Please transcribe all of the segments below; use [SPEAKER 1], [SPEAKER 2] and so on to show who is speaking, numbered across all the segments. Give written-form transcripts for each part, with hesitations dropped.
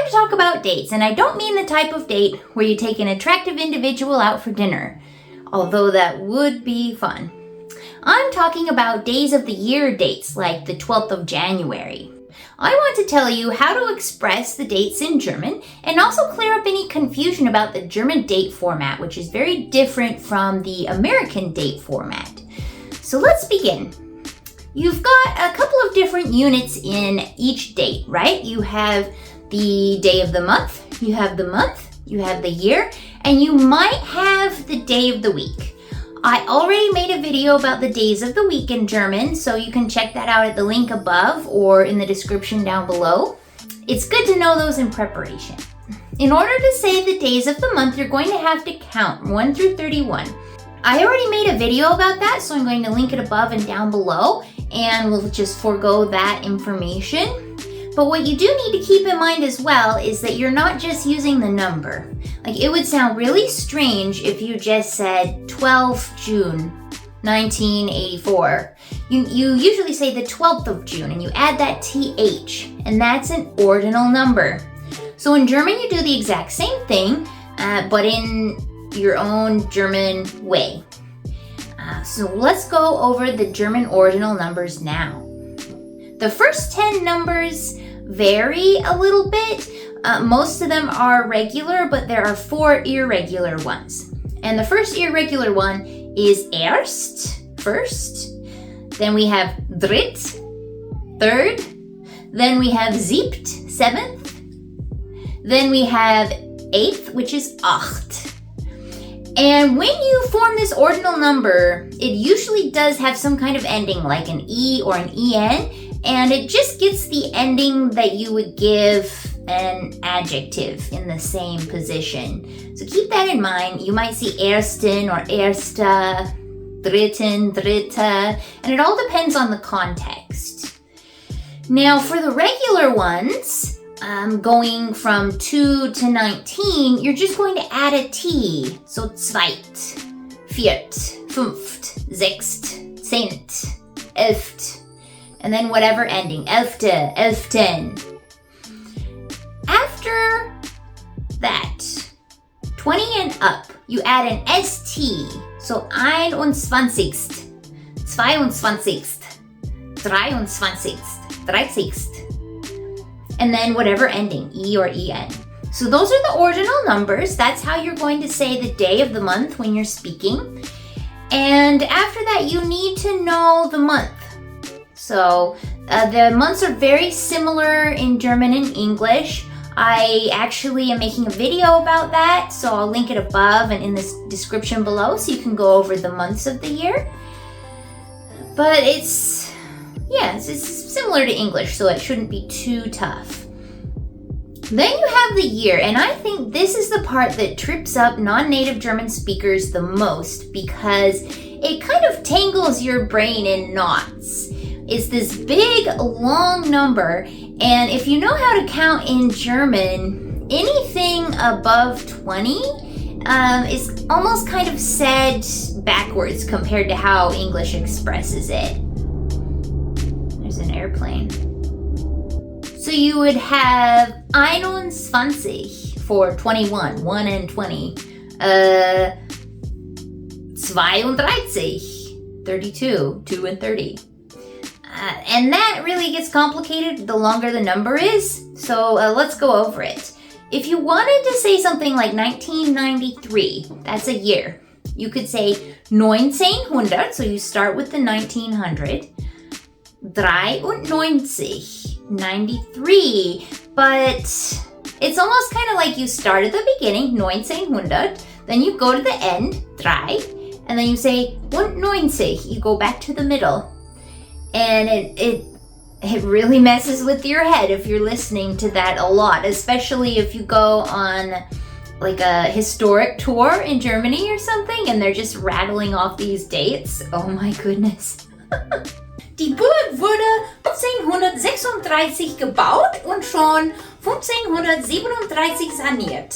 [SPEAKER 1] to talk about dates, and I don't mean the type of date where you take an attractive individual out for dinner, although that would be fun. I'm talking about days of the year dates, like the 12th of January. I want to tell you how to express the dates in German and also clear up any confusion about the German date format, which is very different from the American date format. So let's begin. You've got a couple of different units in each date, right? You have the day of the month, you have the month, you have the year, and you might have the day of the week. I already made a video about the days of the week in German, so you can check that out at the link above or in the description down below. It's good to know those in preparation. In order to say the days of the month, you're going to have to count 1 through 31. I already made a video about that, so I'm going to link it above and down below, and we'll just forego that information. But what you do need to keep in mind as well is that you're not just using the number. Like, it would sound really strange if you just said 12 June 1984. You usually say the 12th of June and you add that TH, and that's an ordinal number. So in German you do the exact same thing, but in your own German way. So let's go over the German ordinal numbers now. The first 10 numbers vary a little bit. Most of them are regular, but there are 4 irregular ones. And the first irregular one is erst, first. Then we have dritt, third. Then we have siebt, seventh. Then we have eighth, which is acht. And when you form this ordinal number, it usually does have some kind of ending, like an E or an EN, and it just gets the ending that you would give an adjective in the same position. So keep that in mind. You might see ersten or ersta, dritten, dritte, and it all depends on the context. Now for the regular ones, going from 2 to 19, you're just going to add a T. So zweit, viert, fünft, sechst, zehnt, elft, and then whatever ending, elfte, elften. After that, 20 and up, you add an ST. So 21, 22, 23, 30. And then whatever ending, E or EN. So those are the ordinal numbers. That's how you're going to say the day of the month when you're speaking. And after that, you need to know the month. So the months are very similar in German and English. I actually am making a video about that, so I'll link it above and in the description below so you can go over the months of the year. But it's similar to English, so it shouldn't be too tough. Then you have the year, and I think this is the part that trips up non-native German speakers the most because it kind of tangles your brain in knots. It's this big, long number, and if you know how to count in German, anything above 20 is almost kind of said backwards compared to how English expresses it. There's an airplane. So you would have 21 for 21, 1 and 20. 32, 32, 2 and 30. And that really gets complicated the longer the number is, so let's go over it. If you wanted to say something like 1993, that's a year. You could say 1900, so you start with the 1900. 93, 93, but it's almost kind of like you start at the beginning, 1900, then you go to the end, 3, and then you say 90, you go back to the middle. And it really messes with your head if you're listening to that a lot, especially if you go on like a historic tour in Germany or something and they're just rattling off these dates. Oh my goodness.
[SPEAKER 2] Die Burg wurde 1536 gebaut und schon 1537 saniert.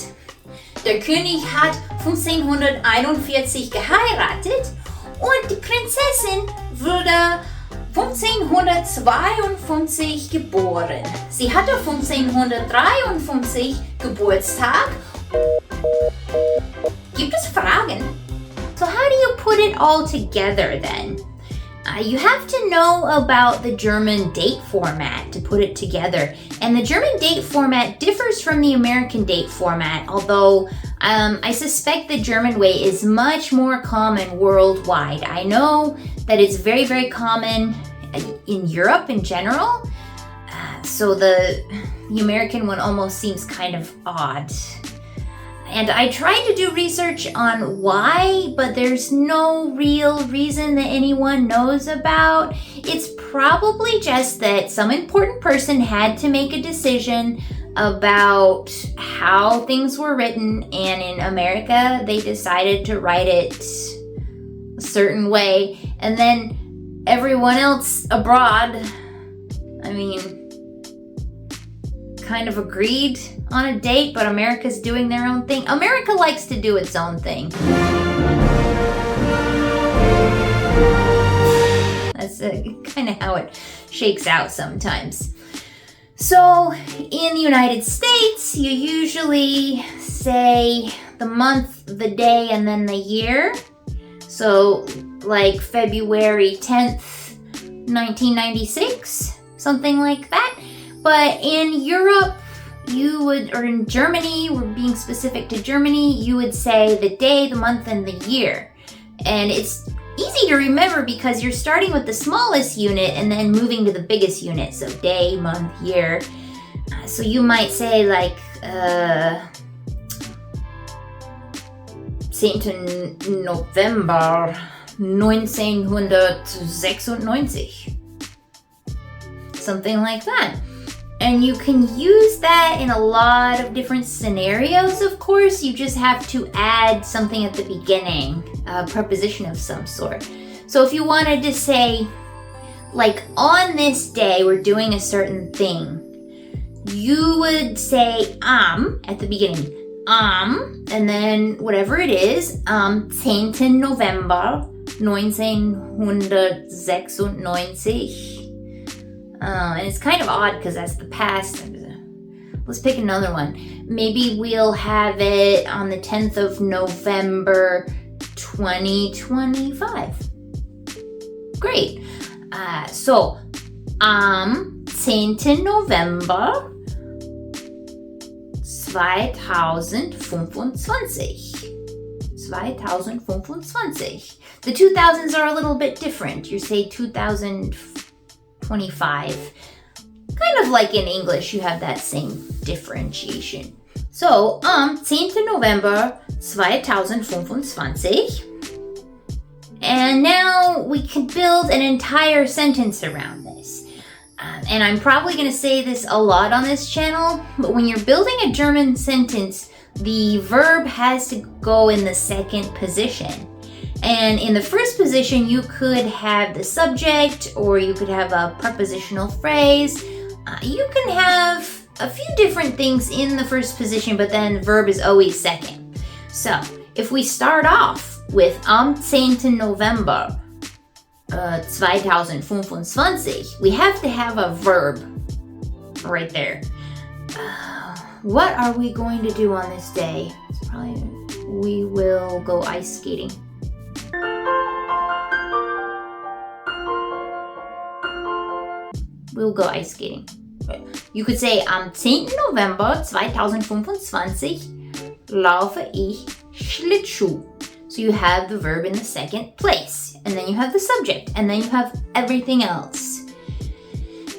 [SPEAKER 2] Der König hat 1541 geheiratet und die Prinzessin wurde 1552 geboren. Sie hatte 1553 Geburtstag. Gibt es Fragen?
[SPEAKER 1] So how do you put it all together then? You have to know about the German date format to put it together. And the German date format differs from the American date format, although I suspect the German way is much more common worldwide. I know that it's very, very common in Europe in general, so the American one almost seems kind of odd. And I tried to do research on why, but there's no real reason that anyone knows about. It's probably just that some important person had to make a decision about how things were written, and in America, they decided to write it a certain way, and then everyone else abroad, kind of agreed on a date, but America's doing their own thing. America likes to do its own thing. That's kind of how it shakes out sometimes. So in the United States, you usually say the month, the day, and then the year. So like February 10th, 1996, something like that. But in Europe, or in Germany, we're being specific to Germany, you would say the day, the month, and the year. And it's easy to remember because you're starting with the smallest unit and then moving to the biggest unit. So day, month, year. So you might say 10. November 1996. Something like that. And you can use that in a lot of different scenarios, of course. You just have to add something at the beginning, a preposition of some sort. So if you wanted to say, on this day, we're doing a certain thing, you would say at the beginning. And then whatever it is, 10. November 1996. And it's kind of odd because that's the past. Let's pick another one. Maybe we'll have it on the 10th of November 2025. Great. So, 10. November 2025. 2025. The 2000s are a little bit different. You say 2025. Kind of like in English, you have that same differentiation. So, 10. November 2025. And now we can build an entire sentence around this. And I'm probably going to say this a lot on this channel, but when you're building a German sentence, the verb has to go in the second position. And in the first position, you could have the subject, or you could have a prepositional phrase. You can have a few different things in the first position, but then the verb is always second. So if we start off with 10. November 2025, we have to have a verb right there. What are we going to do on this day? We will go ice skating. We'll go ice skating. You could say, am 10. November 2025 laufe ich Schlittschuh. So you have the verb in the second place, and then you have the subject, and then you have everything else.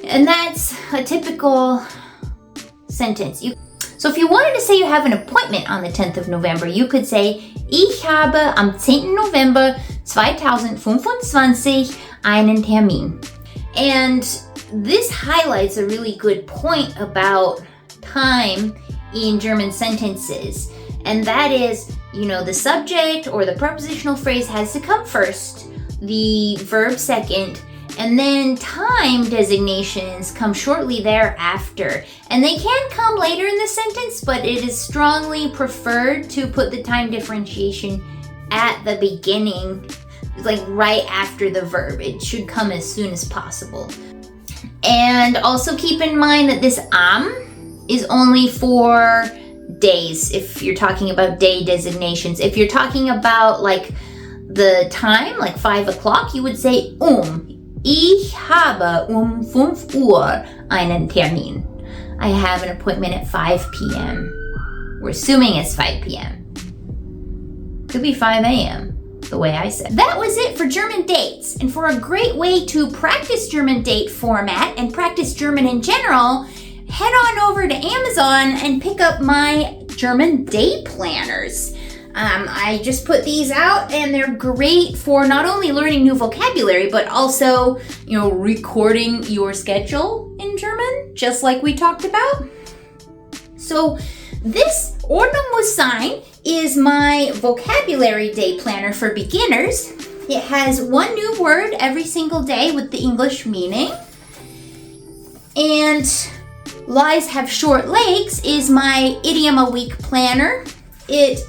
[SPEAKER 1] And that's a typical sentence. So if you wanted to say you have an appointment on the 10th of November, you could say, ich habe am 10. November 2025 einen Termin. And this highlights a really good point about time in German sentences. And that is, the subject or the prepositional phrase has to come first, the verb second, and then time designations come shortly thereafter. And they can come later in the sentence, but it is strongly preferred to put the time differentiation at the beginning like right after the verb. It should come as soon as possible. And also keep in mind that this is only for days if you're talking about day designations. If you're talking about like the time, like 5 o'clock, you would say Ich habe 5 Uhr einen Termin. I have an appointment at 5 p.m. We're assuming it's 5 p.m. Could be 5 a.m. the way I said. That was it for German dates. And for a great way to practice German date format and practice German in general, head on over to Amazon and pick up my German date planners. I just put these out and they're great for not only learning new vocabulary, but also, recording your schedule in German, just like we talked about. So this Ordinal-a-Week is my vocabulary day planner for beginners. It has one new word every single day with the English meaning. And Lies Have Short Legs is my Idiom-a-Week planner. It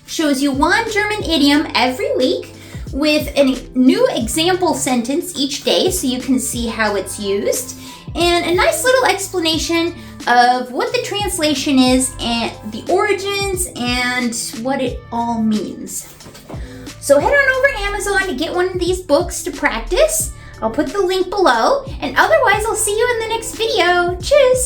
[SPEAKER 1] shows you one German idiom every week with a new example sentence each day so you can see how it's used, and a nice little explanation of what the translation is and the origins and what it all means. So head on over to Amazon to get one of these books to practice. I'll put the link below, and otherwise I'll see you in the next video. Tschüss!